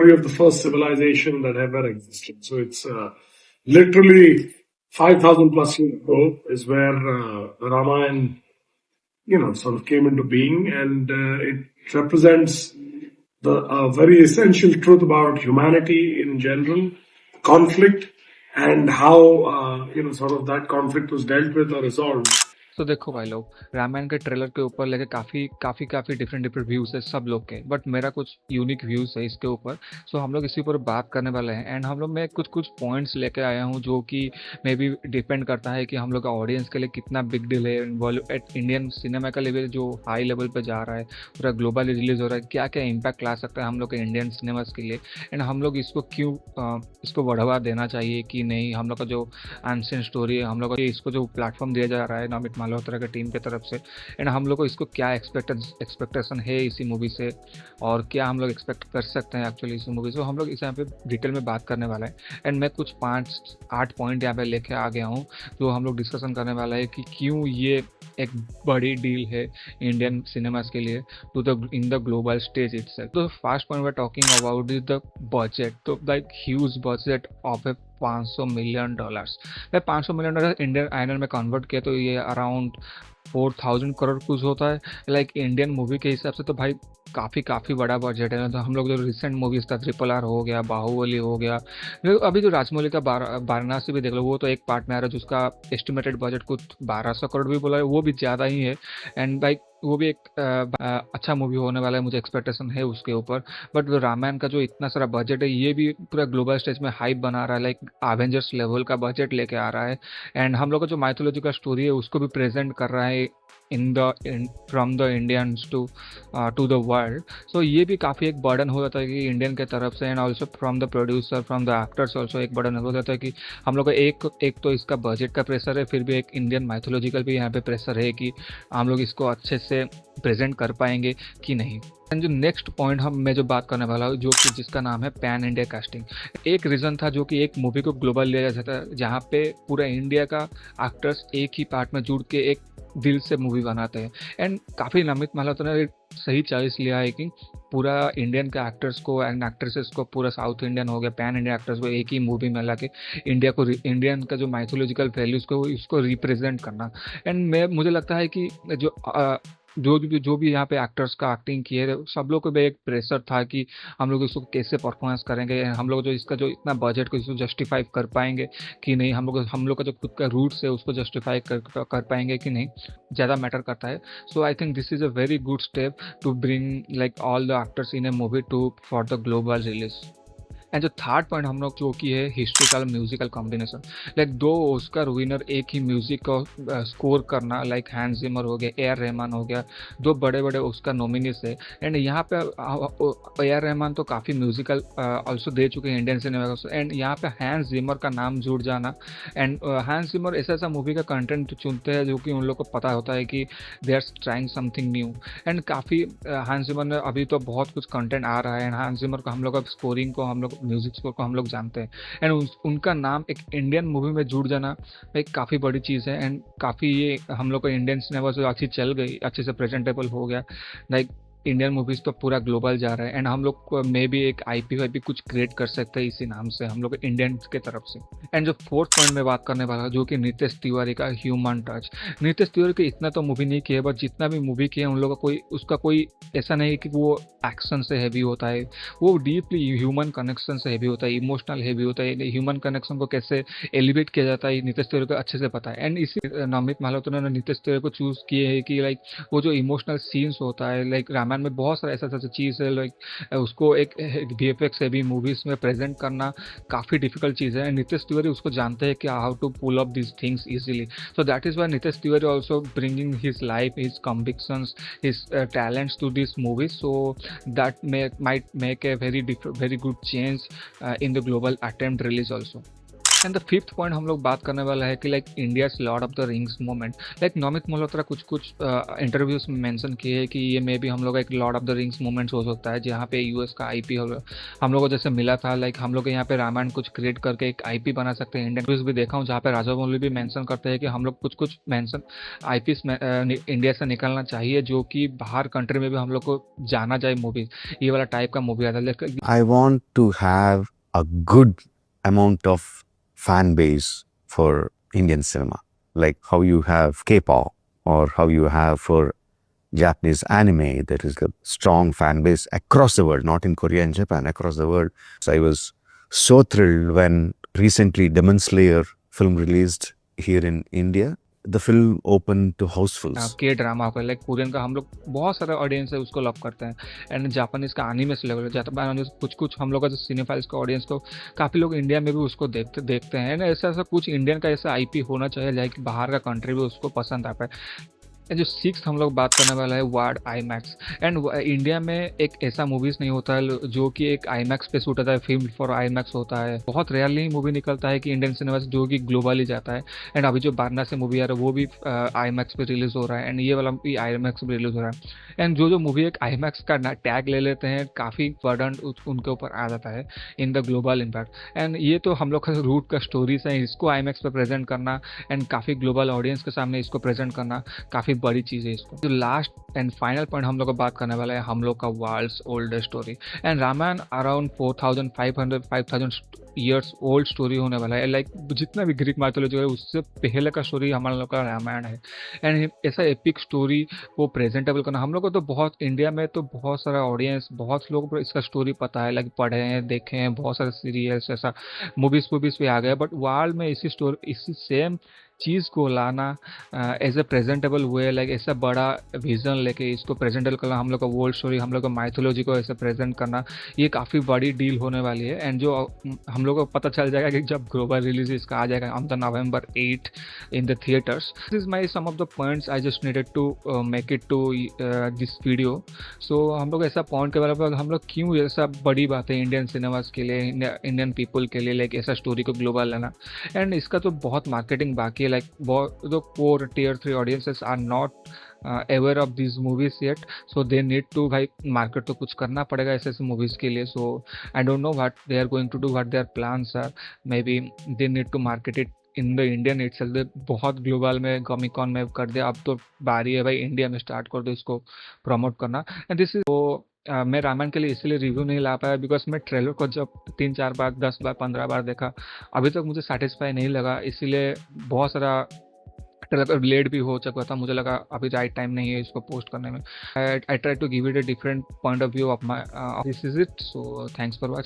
story of the first civilization that ever existed. So it's literally 5,000 plus years ago is where Ramayana, sort of came into being, and it represents the very essential truth about humanity in general, conflict, and how sort of that conflict was dealt with or resolved. तो देखो भाई लोग, रामायण के trailer के ऊपर लेके काफ़ी different different views है सब लोग के, बट मेरा कुछ यूनिक व्यूज़ है इसके ऊपर। सो हम लोग इसी ऊपर बात करने वाले हैं, एंड हम लोग मैं कुछ कुछ पॉइंट्स लेके आया हूँ जो कि मे बी डिपेंड करता है कि हम लोग का ऑडियंस के लिए कितना बिग डील है। बॉलीवुड इंडियन सिनेमा का लेवल जो हाई लेवल पर जा रहा है, पूरा ग्लोबली रिलीज हो रहा है, क्या क्या इम्पैक्ट ला सकता है हम लोग के इंडियन सिनेमास के लिए, एंड हम लोग इसको क्यों इसको बढ़ावा देना चाहिए कि नहीं। हम लोग का जो एंशिएंट स्टोरी है, हम लोग को इसको जो प्लेटफॉर्म दिया जा रहा है नमित मल्होत्रा की टीम की तरफ से, एंड हम लोग को इसको क्या एक्सपेक्टेशन है इसी मूवी से, और क्या हम लोग एक्सपेक्ट कर सकते हैं एक्चुअली इसी मूवी से। हम लोग इस यहाँ पे डिटेल में बात करने वाला है, एंड मैं कुछ 5-8 पॉइंट यहाँ पे लेके आ गया हूँ जो हम लोग डिस्कशन करने वाला है कि क्यों ये एक बड़ी डील है इंडियन सिनेमास के लिए to the in the global stage itself. तो first point we are talking about is the budget. तो like huge budget of a $500 million. भाई $500 मिलियन इंडियन आइनर में कन्वर्ट किया तो ये अराउंड 4,000 करोड़ कुछ होता है। लाइक इंडियन मूवी के हिसाब से तो भाई काफ़ी बड़ा बजट है। तो हम लोग जो रिसेंट मूवीज था, RRR हो गया, बाहुबली हो गया, अभी जो राजमौली का वाराणसी भी देख लो, वो तो एक पार्ट में आ रहा है जिसका एस्टिमेटेड बजट कुछ 1,200 करोड़ भी बोला है, वो भी ज़्यादा ही है। एंड लाइक वो भी एक अच्छा मूवी होने वाला है, मुझे एक्सपेक्टेशन है उसके ऊपर। बट रामायण का जो इतना सारा बजट है, ये भी पूरा ग्लोबल स्टेज में हाइप बना रहा है, लाइक एवेंजर्स लेवल का बजट लेके आ रहा है। एंड हम लोग का जो माइथोलॉजी का स्टोरी है उसको भी प्रेजेंट कर रहा है from the Indians to the world. So ये भी काफ़ी एक बर्डन हो जाता है कि इंडियन के तरफ से, and also from the producer, from the actors also एक बर्डन हो जाता है कि हम लोग का एक तो इसका बजट का प्रेशर है, फिर भी एक इंडियन माइथोलॉजिकल भी यहाँ पे प्रेशर है कि हम लोग इसको अच्छे से प्रेजेंट कर पाएंगे कि नहीं। एंड जो नेक्स्ट पॉइंट मैं जो बात करने वाला हूँ, जो कि जिसका नाम है पैन इंडिया कास्टिंग। एक रीज़न था जो कि एक मूवी को ग्लोबल लिया जा सकता है, जहाँ पे पूरा इंडिया का एक्टर्स एक ही पार्ट में जुड़ के एक दिल से मूवी बनाते हैं। एंड काफ़ी नमित मल्होत्रा ने सही चॉइस लिया है कि पूरा इंडियन के एक्टर्स को एंड एक्ट्रेसेस को, पूरा साउथ इंडियन हो गया, पैन इंडिया एक्टर्स को एक ही मूवी में ला के इंडियन का जो माइथोलॉजिकल वैल्यूज़ को इसको रिप्रेजेंट करना। एंड मुझे लगता है कि जो भी यहाँ पे एक्टर्स का एक्टिंग किए, सब लोग को भी एक प्रेशर था कि हम लोग इसको कैसे परफॉर्मेंस करेंगे, हम लोग जो इसका जो इतना बजट को इसको जस्टिफाई कर पाएंगे कि नहीं, हम लोग का जो खुद का रूट्स है उसको जस्टिफाई कर पाएंगे कि नहीं, ज़्यादा मैटर करता है। So I think this is a very good step to bring like all the actors in a movie to for the global release. And जो थर्ड पॉइंट हम लोग जो की है historical musical combination. Like 2 Oscar winner एक ही music को score करना, लाइक हैंस जिमर हो गया, ए आर रहमान हो गया, 2 बड़े बड़े उसका नॉमिनीज है। एंड यहाँ पे ए आर रहमान तो काफ़ी म्यूजिकल ऑल्सो दे चुके हैं इंडियन सिनेमा को, एंड यहाँ पे हैंस जिमर का नाम जुड़ जाना। एंड हैंस जिमर ऐसा मूवी का कंटेंट चुनते हैं जो कि उन लोग को पता होता है कि they are trying something new. And काफ़ी हैंस जिमर ने अभी तो बहुत कुछ कंटेंट आ रहा है, एंड हैंस जिमर को हम लोग स्कोरिंग को, हम लोग म्यूजिक स्कोर को हम लोग जानते हैं, एंड उनका नाम एक इंडियन मूवी में जुड़ जाना एक काफ़ी बड़ी चीज़ है। एंड काफ़ी ये हम लोग को इंडियन सिनेमा से अच्छी चल गई, अच्छे से प्रेजेंटेबल हो गया, लाइक इंडियन मूवीज़ तो पूरा ग्लोबल जा रहा है, एंड हम लोग में भी एक आईपी कुछ क्रिएट कर सकते हैं इसी नाम से हम लोग इंडियन के तरफ से। एंड जो फोर्थ पॉइंट में बात करने वाला जो कि नितेश तिवारी का ह्यूमन टच। नितेश तिवारी के इतना तो मूवी नहीं किया, बट जितना भी मूवी किया उन लोगों का उसका कोई ऐसा नहीं है कि वो एक्शन से हैवी होता है, वो डीपली ह्यूमन कनेक्शन से हैवी होता है, इमोशनल हैवी होता है। ह्यूमन कनेक्शन को कैसे एलिवेट किया जाता है नितेश तिवारी को अच्छे से पता है, एंड इसी नमित मल्होत्रा ने नितेश तिवारी को चूज़ किए है कि लाइक वो जो इमोशनल सीन्स होता है, लाइक रामायण में बहुत सारा ऐसा चीज़ है, लाइक उसको एक VFX हैवी मूवीज में प्रेजेंट करना काफ़ी डिफिकल्ट चीज़ है, एंड नितेश तिवारी उसको जानते हैं कि how to pull up this things easily. So that is why Nitesh Tiwari also bringing his life, his convictions, his talents to this movie, so that might make a very good change in the global attempt release also. And the fifth point हम लोग बात करने वाला है कि like India's Lord of the Rings moment. Like Namit Malhotra कुछ कुछ interviews में मेंशन किए हैं कि ये मे भी हम लोग एक Lord of the rings moments हो सकता है, जहाँ पे यूएस का आईपी हम लोग को जैसे मिला था। लाइक हम लोग यहाँ पे रामायण कुछ क्रिएट करके एक आईपी बना सकते हैं। इंडियन न्यूज भी देखा हूँ जहाँ पे राजा मौली भी मेंशन करते हैं कि हम लोग कुछ कुछ मेंशन आईपीस इंडिया से निकलना चाहिए, जो कि बाहर कंट्री में भी हम लोग को जाना जाए मूवी, ये वाला टाइप का मूवी आता है। I want to have a good amount of fan base for Indian cinema, like how you have K-pop or how you have for Japanese anime. There is a strong fan base across the world, not in Korea and Japan, across the world. So I was so thrilled when recently Demon Slayer film released here in India. The film opened to housefuls. के drama का like Korean का हम लोग बहुत सारा audience है उसको love करते हैं, एंड जापानीज का एनिमे से लेवल जापानीज कुछ कुछ हम लोग का जो सिनेफाइल्स का ऑडियंस को काफ़ी लोग इंडिया में भी उसको देखते हैं ना। ऐसा ऐसा कुछ इंडियन का ऐसा आईपी होना चाहिए लाइक बाहर का कंट्री भी उसको पसंद आ पाए। जो सिक्स हम लोग बात करने वाला है ward I max. And India में एक ऐसा मूवीज नहीं होता है जो कि एक आई मैक्स पे शूट होता है, फिल्म फॉर आई मैक्स होता है। बहुत रेयरली ही मूवी निकलता है कि इंडियन सिनेमा से जो कि ग्लोबली जाता है। एंड अभी जो बारना से मूवी आ रहा है वो भी आई मैक्स पे रिलीज हो रहा है, एंड ये वाला भी आई मैक्स पे रिलीज हो रहा है। एंड जो जो मूवी एक आई मैक्स का टैग ले लेते हैं, काफ़ी बर्डन उनके ऊपर आ जाता है इन द ग्लोबल इम्पैक्ट। एंड ये तो हम लोग का रूट का स्टोरीज है, इसको आई मैक्स पे प्रेजेंट करना एंड काफ़ी ग्लोबल ऑडियंस के सामने इसको प्रेजेंट करना काफ़ी बड़ी चीज़ है। इसको जो लास्ट एंड फाइनल पॉइंट हम लोग को बात करने वाला है हम लोग का world's oldest story. And Ramayana around 4500 years old story होने वाला है। लाइक जितना भी ग्रीक माइथोलॉजी है उससे पहले का स्टोरी हमारा लोग का रामायण है। एंड ऐसा एपिक स्टोरी को प्रेजेंटेबल करना हम लोग को तो बहुत इंडिया में तो बहुत सारा ऑडियंस, बहुत लोग को इसका स्टोरी पता है, लाइक पढ़े हैं, देखे हैं, बहुत सारे सीरियल्स ऐसा मूवीज भी आ गए। बट वर्ल्ड में इसी स्टोरी इसी सेम चीज़ को लाना as a presentable way, like ऐसा बड़ा विजन लेके इसको प्रेजेंटेबल करना, हम लोग का वर्ल्ड स्टोरी, हम लोग का माइथोलॉजी को ऐसे प्रेजेंट करना, ये काफ़ी बड़ी डील होने वाली है। एंड जो हम लोग को पता चल जाएगा कि जब ग्लोबल रिलीज इसका आ जाएगा on the November 8 in the theatres. This is my some of the points I just needed to make it to this video. So हम लोग ऐसा पॉइंट के बारे में हम लोग क्यों ऐसा बड़ी बात है इंडियन सिनेमाज के लिए, इंडियन पीपल के लिए, लाइक ऐसा स्टोरी को ग्लोबल लेना। एंड इसका तो बहुत मार्केटिंग बाकी है, like the core tier 3 audiences are not aware of these movies yet, so they need to भाई मार्केट तो कुछ करना पड़ेगा ऐसे ऐसे मूवीज के लिए। So I don't know what they are going to do, what their plans are, maybe they need to market it in the Indian itself. बहुत ग्लोबल में कॉमिकॉन में कर दिया, अब तो बारी है भाई इंडिया में स्टार्ट कर दो इसको प्रमोट करना। एंड दिस इज मैं रामायण के लिए इसलिए रिव्यू नहीं ला पाया बिकॉज मैं ट्रेलर को जब 3-4 बार 10 बार 15 बार देखा, अभी तक मुझे सेटिस्फाई नहीं लगा। इसीलिए बहुत सारा ट्रेलर लेट भी हो चुका था, मुझे लगा अभी राइट टाइम नहीं है इसको पोस्ट करने में। I try to give it a different point of view of my this is it. So thanks for watching.